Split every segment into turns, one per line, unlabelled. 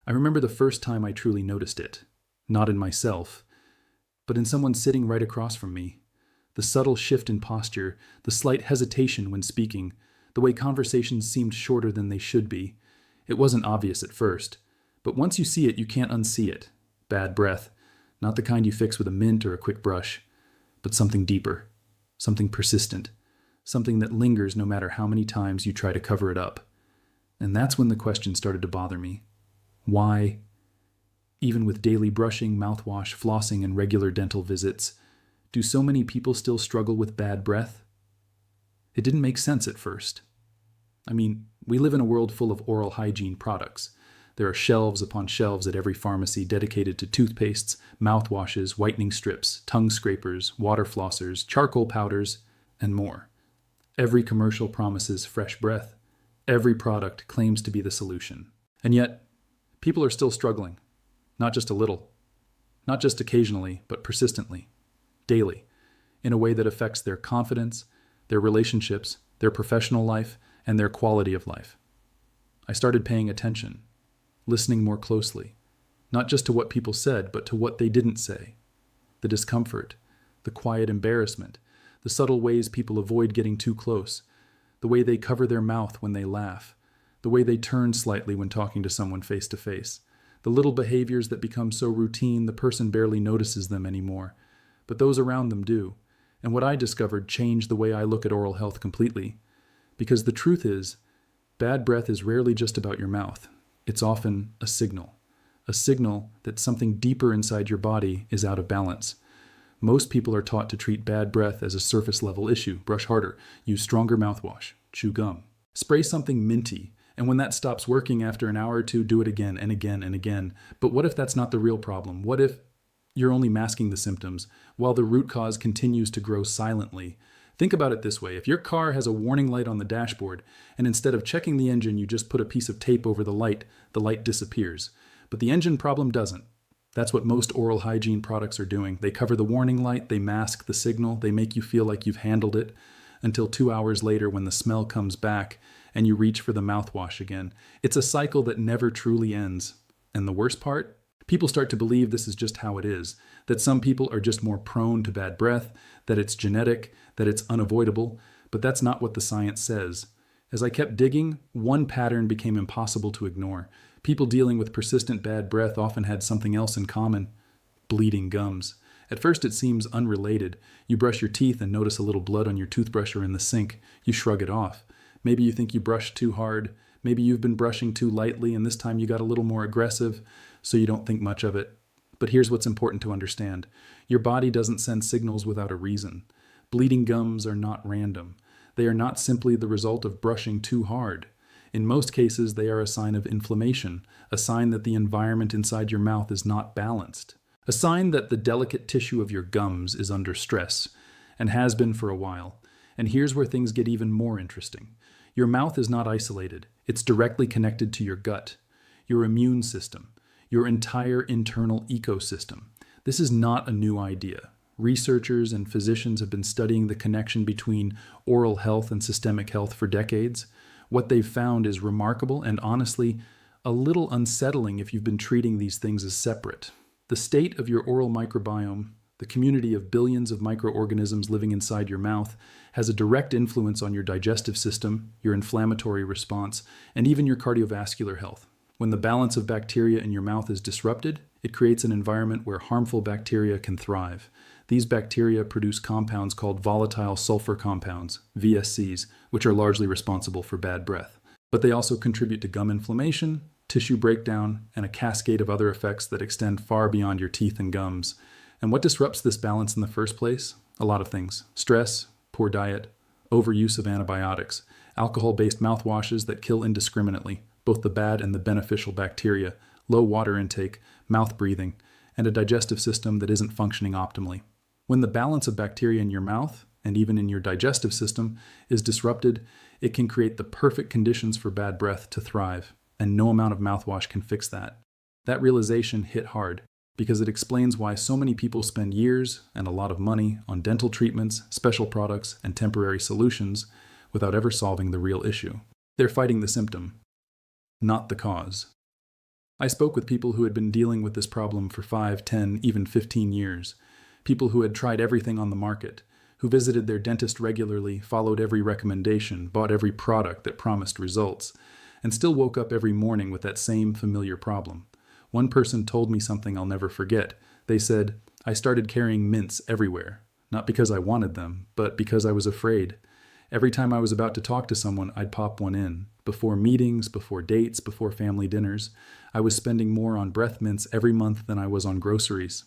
I remember the first time I truly noticed it, not in myself, but in someone sitting right across from me. The subtle shift in posture, the slight hesitation when speaking, the way conversations seemed shorter than they should be. It wasn't obvious at first, but once you see it, you can't unsee it. Bad breath, not the kind you fix with a mint or a quick brush, but something deeper, something persistent, something that lingers no matter how many times you try to cover it up. And that's when the question started to bother me. Why? Even with daily brushing, mouthwash, flossing, and regular dental visits, do so many people still struggle with bad breath? It didn't make sense at first. I mean, we live in a world full of oral hygiene products. There are shelves upon shelves at every pharmacy dedicated to toothpastes, mouthwashes, whitening strips, tongue scrapers, water flossers, charcoal powders, and more. Every commercial promises fresh breath. Every product claims to be the solution. And yet, people are still struggling. Not just a little. Not just occasionally, but persistently. Daily. In a way that affects their confidence, their relationships, their professional life, and their quality of life. I started paying attention, listening more closely, not just to what people said, but to what they didn't say. The discomfort, the quiet embarrassment, the subtle ways people avoid getting too close, the way they cover their mouth when they laugh, the way they turn slightly when talking to someone face to face, the little behaviors that become so routine the person barely notices them anymore, but those around them do. And what I discovered changed the way I look at oral health completely. Because the truth is, bad breath is rarely just about your mouth. It's often a signal that something deeper inside your body is out of balance. Most people are taught to treat bad breath as a surface level issue. Brush harder, use stronger mouthwash, chew gum, spray something minty, and when that stops working after an hour or two, do it again and again and again. But what if that's not the real problem? What if you're only masking the symptoms while the root cause continues to grow silently? Think about it this way. If your car has a warning light on the dashboard, and instead of checking the engine, you just put a piece of tape over the light disappears. But the engine problem doesn't. That's what most oral hygiene products are doing. They cover the warning light, they mask the signal, they make you feel like you've handled it, until 2 hours later when the smell comes back and you reach for the mouthwash again. It's a cycle that never truly ends. And the worst part? People start to believe this is just how it is, that some people are just more prone to bad breath, that it's genetic, that it's unavoidable, but that's not what the science says. As I kept digging, one pattern became impossible to ignore. People dealing with persistent bad breath often had something else in common: bleeding gums. At first it seems unrelated. You brush your teeth and notice a little blood on your toothbrush or in the sink. You shrug it off. Maybe you think you brushed too hard. Maybe you've been brushing too lightly and this time you got a little more aggressive, so you don't think much of it. But here's what's important to understand. Your body doesn't send signals without a reason. Bleeding gums are not random. They are not simply the result of brushing too hard. In most cases, they are a sign of inflammation, a sign that the environment inside your mouth is not balanced, a sign that the delicate tissue of your gums is under stress, and has been for a while. And here's where things get even more interesting. Your mouth is not isolated. It's directly connected to your gut, your immune system, your entire internal ecosystem. This is not a new idea. Researchers and physicians have been studying the connection between oral health and systemic health for decades. What they've found is remarkable and honestly a little unsettling if you've been treating these things as separate. The state of your oral microbiome, the community of billions of microorganisms living inside your mouth, has a direct influence on your digestive system, your inflammatory response, and even your cardiovascular health. When the balance of bacteria in your mouth is disrupted, it creates an environment where harmful bacteria can thrive. These bacteria produce compounds called volatile sulfur compounds, VSCs, which are largely responsible for bad breath. But they also contribute to gum inflammation, tissue breakdown, and a cascade of other effects that extend far beyond your teeth and gums. And what disrupts this balance in the first place? A lot of things. Stress, poor diet, overuse of antibiotics, alcohol-based mouthwashes that kill indiscriminately, both the bad and the beneficial bacteria, low water intake, mouth breathing, and a digestive system that isn't functioning optimally. When the balance of bacteria in your mouth, and even in your digestive system, is disrupted, it can create the perfect conditions for bad breath to thrive, and no amount of mouthwash can fix that. That realization hit hard, because it explains why so many people spend years and a lot of money on dental treatments, special products, and temporary solutions without ever solving the real issue. They're fighting the symptom, not the cause. I spoke with people who had been dealing with this problem for 5, 10, even 15 years. People who had tried everything on the market, who visited their dentist regularly, followed every recommendation, bought every product that promised results, and still woke up every morning with that same familiar problem. One person told me something I'll never forget. They said, "I started carrying mints everywhere, not because I wanted them, but because I was afraid. Every time I was about to talk to someone, I'd pop one in. Before meetings, before dates, before family dinners, I was spending more on breath mints every month than I was on groceries."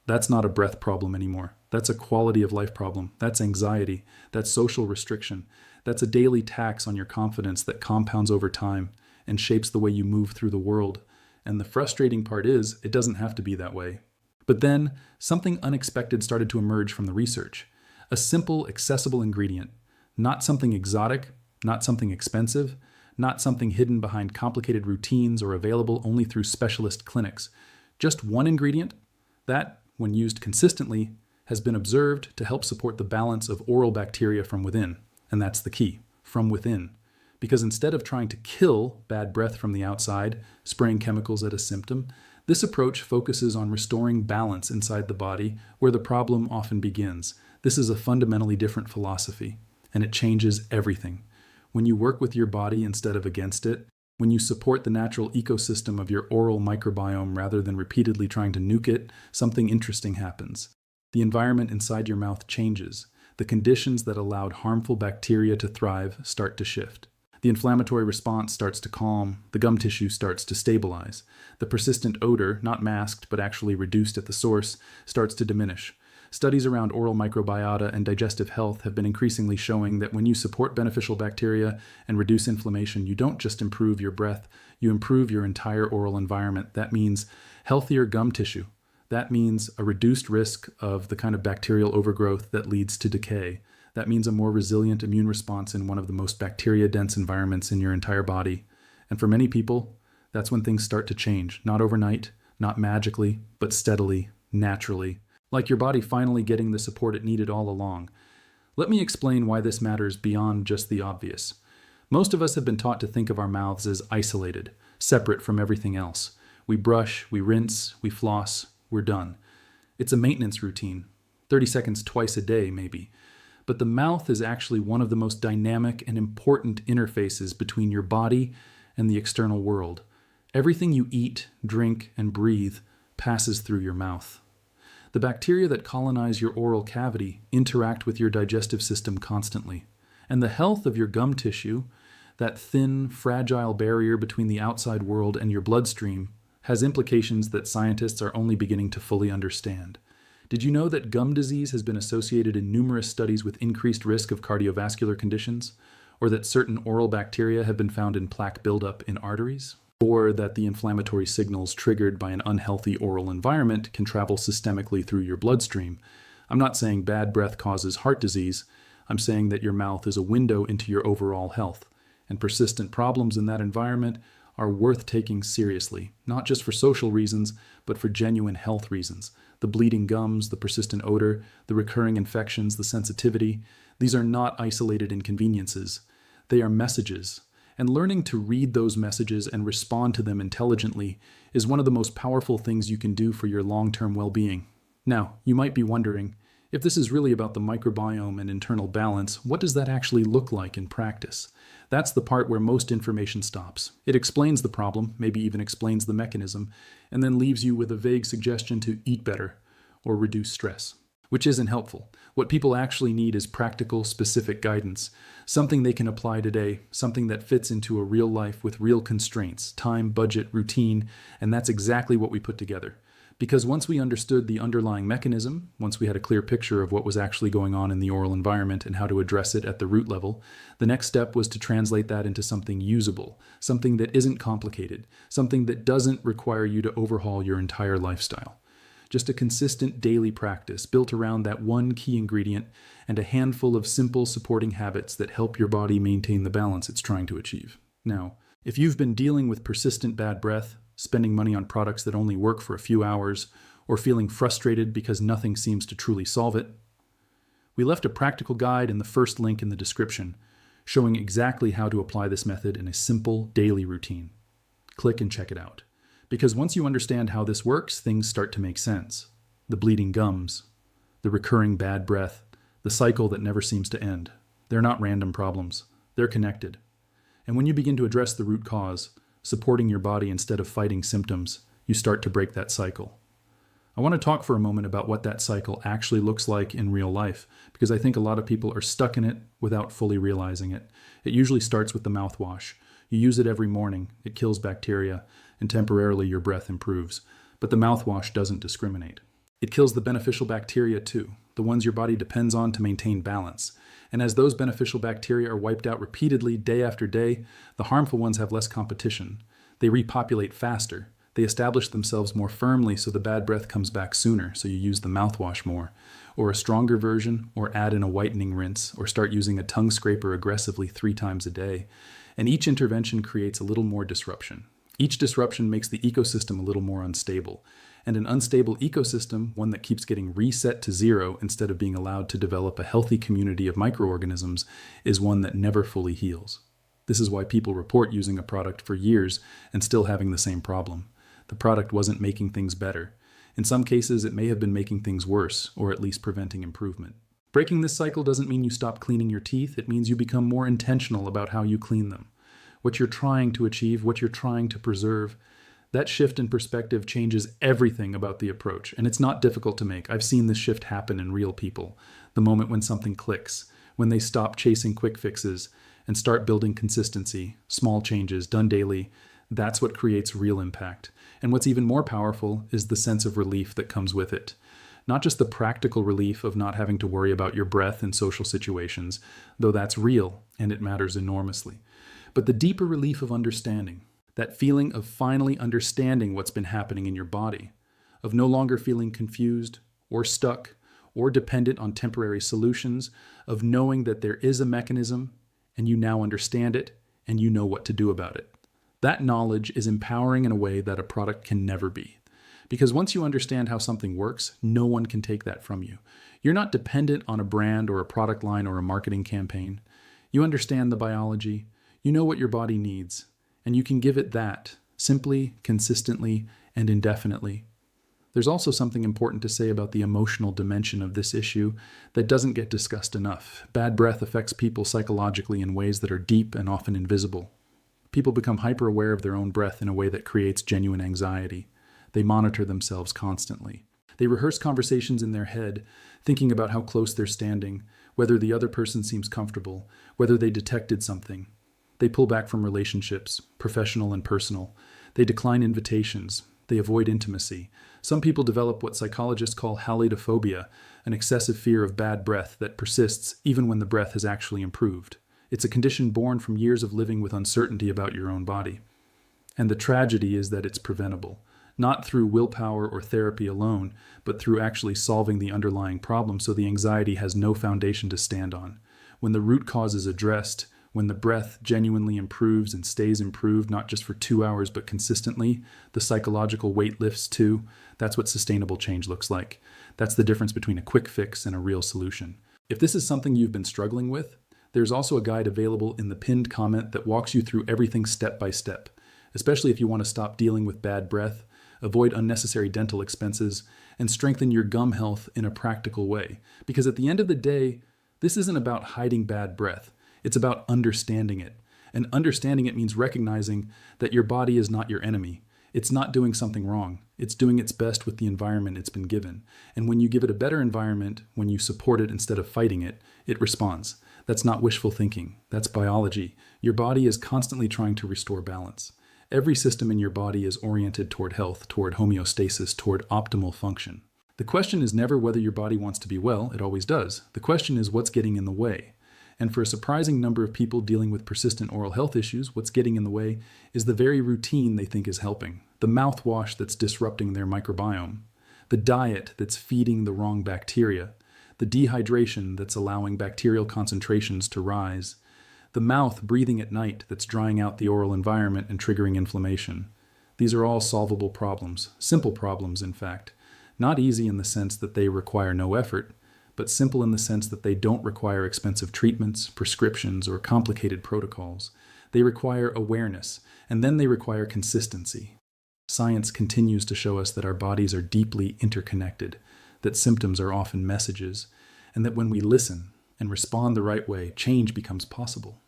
That's not a breath problem anymore. That's a quality of life problem. That's anxiety. That's social restriction. That's a daily tax on your confidence that compounds over time and shapes the way you move through the world. And the frustrating part is, it doesn't have to be that way. But then, something unexpected started to emerge from the research. A simple, accessible ingredient. Not something exotic, not something expensive, not something hidden behind complicated routines or available only through specialist clinics. Just one ingredient that, when used consistently, has been observed to help support the balance of oral bacteria from within. And that's the key, from within. Because instead of trying to kill bad breath from the outside, spraying chemicals at a symptom, this approach focuses on restoring balance inside the body where the problem often begins. This is a fundamentally different philosophy, and it changes everything. When you work with your body instead of against it, when you support the natural ecosystem of your oral microbiome rather than repeatedly trying to nuke it, something interesting happens. The environment inside your mouth changes. The conditions that allowed harmful bacteria to thrive start to shift. The inflammatory response starts to calm. The gum tissue starts to stabilize. The persistent odor, not masked but actually reduced at the source, starts to diminish. Studies around oral microbiota and digestive health have been increasingly showing that when you support beneficial bacteria and reduce inflammation, you don't just improve your breath, you improve your entire oral environment. That means healthier gum tissue. That means a reduced risk of the kind of bacterial overgrowth that leads to decay. That means a more resilient immune response in one of the most bacteria-dense environments in your entire body. And for many people, that's when things start to change. Not overnight, not magically, but steadily, naturally. Like your body finally getting the support it needed all along. Let me explain why this matters beyond just the obvious. Most of us have been taught to think of our mouths as isolated, separate from everything else. We brush, we rinse, we floss, we're done. It's a maintenance routine, 30 seconds twice a day maybe. But the mouth is actually one of the most dynamic and important interfaces between your body and the external world. Everything you eat, drink, and breathe passes through your mouth. The bacteria that colonize your oral cavity interact with your digestive system constantly. And the health of your gum tissue, that thin, fragile barrier between the outside world and your bloodstream, has implications that scientists are only beginning to fully understand. Did you know that gum disease has been associated in numerous studies with increased risk of cardiovascular conditions? Or that certain oral bacteria have been found in plaque buildup in arteries? Or that the inflammatory signals triggered by an unhealthy oral environment can travel systemically through your bloodstream? I'm not saying bad breath causes heart disease. I'm saying that your mouth is a window into your overall health, and persistent problems in that environment are worth taking seriously, not just for social reasons, but for genuine health reasons. The bleeding gums, the persistent odor, the recurring infections, the sensitivity, these are not isolated inconveniences. They are messages. And learning to read those messages and respond to them intelligently is one of the most powerful things you can do for your long-term well-being. Now, you might be wondering, if this is really about the microbiome and internal balance, what does that actually look like in practice? That's the part where most information stops. It explains the problem, maybe even explains the mechanism, and then leaves you with a vague suggestion to eat better or reduce stress, which isn't helpful. What people actually need is practical, specific guidance, something they can apply today, something that fits into a real life with real constraints, time, budget, routine, and that's exactly what we put together. Because once we understood the underlying mechanism, once we had a clear picture of what was actually going on in the oral environment and how to address it at the root level, the next step was to translate that into something usable, something that isn't complicated, something that doesn't require you to overhaul your entire lifestyle. Just a consistent daily practice built around that one key ingredient and a handful of simple supporting habits that help your body maintain the balance it's trying to achieve. Now, if you've been dealing with persistent bad breath, spending money on products that only work for a few hours, or feeling frustrated because nothing seems to truly solve it, we left a practical guide in the first link in the description, showing exactly how to apply this method in a simple daily routine. Click and check it out. Because once you understand how this works, things start to make sense. The bleeding gums, the recurring bad breath, the cycle that never seems to end. They're not random problems. They're connected. And when you begin to address the root cause, supporting your body instead of fighting symptoms, you start to break that cycle. I want to talk for a moment about what that cycle actually looks like in real life, because I think a lot of people are stuck in it without fully realizing it. It usually starts with the mouthwash. You use it every morning, it kills bacteria, and temporarily your breath improves. But the mouthwash doesn't discriminate. It kills the beneficial bacteria too, the ones your body depends on to maintain balance. And as those beneficial bacteria are wiped out repeatedly day after day, the harmful ones have less competition. They repopulate faster. They establish themselves more firmly so the bad breath comes back sooner, so you use the mouthwash more, or a stronger version, or add in a whitening rinse, or start using a tongue scraper aggressively 3 times a day. And each intervention creates a little more disruption. Each disruption makes the ecosystem a little more unstable. And an unstable ecosystem, one that keeps getting reset to zero instead of being allowed to develop a healthy community of microorganisms, is one that never fully heals. This is why people report using a product for years and still having the same problem. The product wasn't making things better. In some cases, it may have been making things worse, or at least preventing improvement. Breaking this cycle doesn't mean you stop cleaning your teeth. It means you become more intentional about how you clean them. What you're trying to achieve, what you're trying to preserve. That shift in perspective changes everything about the approach, and it's not difficult to make. I've seen this shift happen in real people. The moment when something clicks, when they stop chasing quick fixes and start building consistency, small changes done daily, that's what creates real impact. And what's even more powerful is the sense of relief that comes with it. Not just the practical relief of not having to worry about your breath in social situations, though that's real and it matters enormously, but the deeper relief of understanding. That feeling of finally understanding what's been happening in your body, of no longer feeling confused or stuck or dependent on temporary solutions, of knowing that there is a mechanism and you now understand it and you know what to do about it. That knowledge is empowering in a way that a product can never be. Because once you understand how something works, no one can take that from you. You're not dependent on a brand or a product line or a marketing campaign. You understand the biology, you know what your body needs, and you can give it that, simply, consistently, and indefinitely. There's also something important to say about the emotional dimension of this issue that doesn't get discussed enough. Bad breath affects people psychologically in ways that are deep and often invisible. People become hyper-aware of their own breath in a way that creates genuine anxiety. They monitor themselves constantly. They rehearse conversations in their head, thinking about how close they're standing, whether the other person seems comfortable, whether they detected something. They pull back from relationships, professional and personal. They decline invitations. They avoid intimacy. Some people develop what psychologists call halitophobia, an excessive fear of bad breath that persists even when the breath has actually improved. It's a condition born from years of living with uncertainty about your own body. And the tragedy is that it's preventable, not through willpower or therapy alone, but through actually solving the underlying problem so the anxiety has no foundation to stand on. When the root cause is addressed, when the breath genuinely improves and stays improved, not just for 2 hours, but consistently, the psychological weight lifts too. That's what sustainable change looks like. That's the difference between a quick fix and a real solution. If this is something you've been struggling with, there's also a guide available in the pinned comment that walks you through everything step by step, especially if you want to stop dealing with bad breath, avoid unnecessary dental expenses, and strengthen your gum health in a practical way. Because at the end of the day, this isn't about hiding bad breath. It's about understanding it. And understanding it means recognizing that your body is not your enemy. It's not doing something wrong. It's doing its best with the environment it's been given. And when you give it a better environment, when you support it instead of fighting it, it responds. That's not wishful thinking. That's biology. Your body is constantly trying to restore balance. Every system in your body is oriented toward health, toward homeostasis, toward optimal function. The question is never whether your body wants to be well. It always does. The question is what's getting in the way. And for a surprising number of people dealing with persistent oral health issues, what's getting in the way is the very routine they think is helping. The mouthwash that's disrupting their microbiome. The diet that's feeding the wrong bacteria. The dehydration that's allowing bacterial concentrations to rise. The mouth breathing at night that's drying out the oral environment and triggering inflammation. These are all solvable problems, simple problems in fact. Not easy in the sense that they require no effort, but simple in the sense that they don't require expensive treatments, prescriptions, or complicated protocols. They require awareness, and then they require consistency. Science continues to show us that our bodies are deeply interconnected, that symptoms are often messages, and that when we listen and respond the right way, change becomes possible.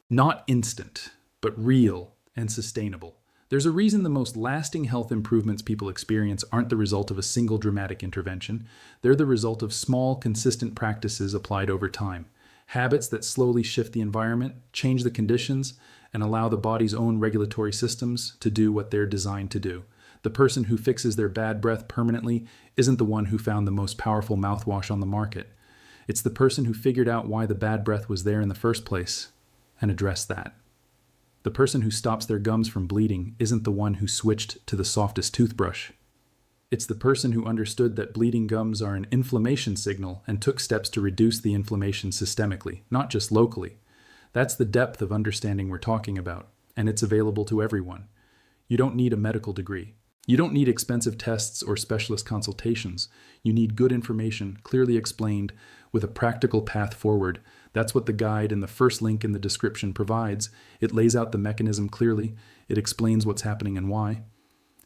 Not instant, but real and sustainable. There's a reason the most lasting health improvements people experience aren't the result of a single dramatic intervention. They're the result of small, consistent practices applied over time. Habits that slowly shift the environment, change the conditions, and allow the body's own regulatory systems to do what they're designed to do. The person who fixes their bad breath permanently isn't the one who found the most powerful mouthwash on the market. It's the person who figured out why the bad breath was there in the first place and addressed that. The person who stops their gums from bleeding isn't the one who switched to the softest toothbrush. It's the person who understood that bleeding gums are an inflammation signal and took steps to reduce the inflammation systemically, not just locally. That's the depth of understanding we're talking about, and it's available to everyone. You don't need a medical degree. You don't need expensive tests or specialist consultations. You need good information, clearly explained, with a practical path forward. That's what the guide in the first link in the description provides. It lays out the mechanism clearly. It explains what's happening and why.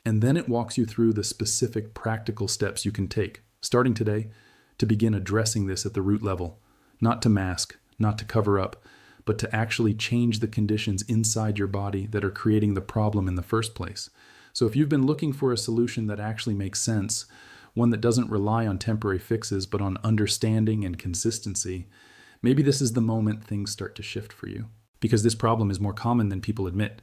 And then it walks you through the specific practical steps you can take, starting today, to begin addressing this at the root level. Not to mask, not to cover up, but to actually change the conditions inside your body that are creating the problem in the first place. So if you've been looking for a solution that actually makes sense, one that doesn't rely on temporary fixes but on understanding and consistency, maybe this is the moment things start to shift for you. Because this problem is more common than people admit,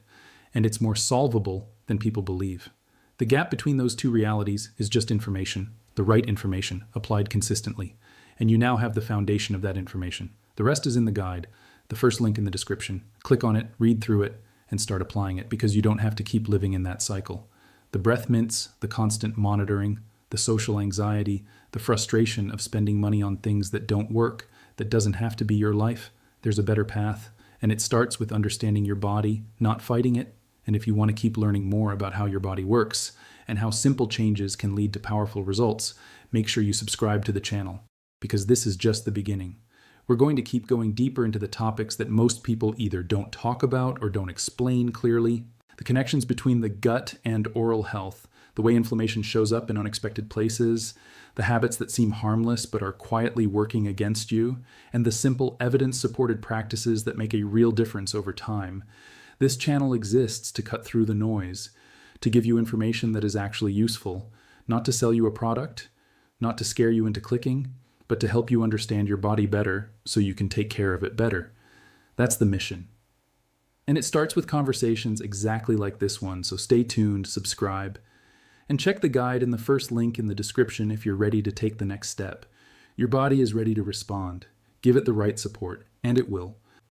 and it's more solvable than people believe. The gap between those two realities is just information, the right information, applied consistently. And you now have the foundation of that information. The rest is in the guide, the first link in the description. Click on it, read through it, and start applying it, because you don't have to keep living in that cycle. The breath mints, the constant monitoring, the social anxiety, the frustration of spending money on things that don't work, that doesn't have to be your life. There's a better path, and it starts with understanding your body, not fighting it. And if you want to keep learning more about how your body works and how simple changes can lead to powerful results, make sure you subscribe to the channel, because this is just the beginning. We're going to keep going deeper into the topics that most people either don't talk about or don't explain clearly. The connections between the gut and oral health, the way inflammation shows up in unexpected places, the habits that seem harmless but are quietly working against you, and the simple evidence-supported practices that make a real difference over time. This channel exists to cut through the noise, to give you information that is actually useful, not to sell you a product, not to scare you into clicking, but to help you understand your body better so you can take care of it better. That's the mission. And it starts with conversations exactly like this one, so stay tuned, subscribe, and check the guide in the first link in the description if you're ready to take the next step. Your body is ready to respond. Give it the right support, and it will.